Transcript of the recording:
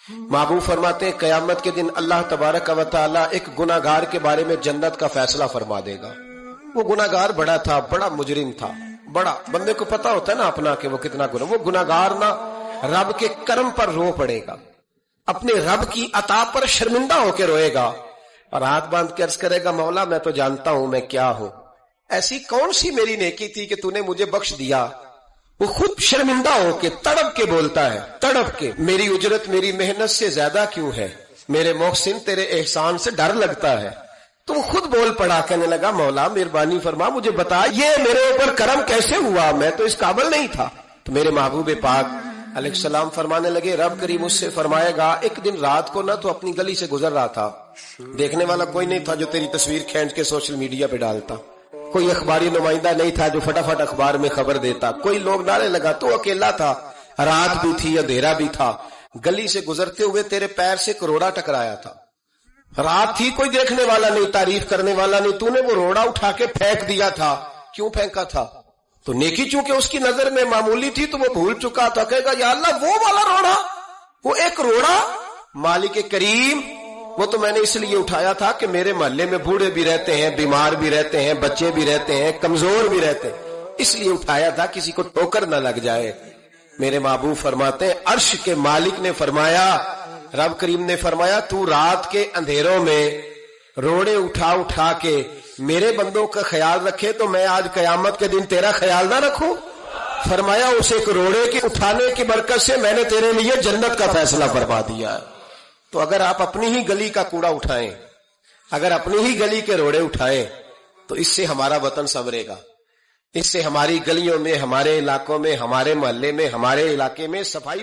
महबूब फरमाते हैं क़यामत के दिन अल्लाह तबारक व तआला एक गुनाहगार के बारे में जन्नत का फैसला फरमा देगा। वो गुनाहगार बड़ा था, बड़ा मुजरिम था, बड़ा बंदे को पता होता है ना अपना कि वो कितना गुनाह, वो गुनाहगार ना रब के करम पर रो पड़ेगा, अपने रब की अता पर शर्मिंदा होकर रोएगा और हाथ बांध के अर्ज करेगा मौला मैं तो जानता हूं मैं क्या हूं, ऐसी कौन सी मेरी नेकी थी कि तूने मुझे बख्श दिया। वो खुद शर्मिंदा होके तड़प के बोलता है, तड़प के, मेरी उजरत मेरी मेहनत से ज्यादा क्यों है, मेरे मोहसिन तेरे एहसान से डर लगता है। तो वो खुद बोल पड़ा, कहने लगा मौला मेहरबानी फरमा मुझे बता ये मेरे ऊपर करम कैसे हुआ, मैं तो इस काबिल नहीं था। तो मेरे महबूब पाक अलैहिस्सलाम फरमाने लगे, रब करीम उससे फरमाएगा एक दिन रात को ना तो अपनी गली से गुजर रहा था, देखने वाला कोई नहीं था जो तेरी तस्वीर खींच के सोशल मीडिया पे डालता, कोई अखबारी नुमाइंदा नहीं था जो फटाफट अखबार में खबर देता, कोई लोग नारे लगा, तो अकेला था, रात भी थी अंधेरा भी था, गली से गुजरते हुए तेरे पैर से एक रोड़ा टकराया था, रात थी कोई देखने वाला नहीं, तारीफ करने वाला नहीं, तूने वो रोड़ा उठा के फेंक दिया था। क्यों फेंका था? तो नेकी चूंकि उसकी नजर में मामूली थी तो वो भूल चुका था, कहेगा या अल्लाह वो वाला रोड़ा, वो एक रोड़ा मालिक करीम वो तो मैंने इसलिए उठाया था कि मेरे मोहल्ले में बूढ़े भी रहते हैं, बीमार भी रहते हैं, बच्चे भी रहते हैं, कमजोर भी रहते हैं, इसलिए उठाया था किसी को ठोकर न लग जाए। मेरे महबूब फरमाते हैं अर्श के मालिक ने फरमाया, रब करीम ने फरमाया तू रात के अंधेरों में रोड़े उठा उठा के मेरे बंदों का ख्याल रखे तो मैं आज कयामत के दिन तेरा ख्याल ना रखूं। फरमाया उस एक रोड़े के उठाने की बरकत से मैंने तेरे लिए जन्नत का फैसला फरमा दिया। तो अगर आप अपनी ही गली का कूड़ा उठाएं, अगर अपनी ही गली के रोड़े उठाएं तो इससे हमारा वतन संवरेगा, इससे हमारी गलियों में, हमारे इलाकों में, हमारे मोहल्ले में, हमारे इलाके में सफाई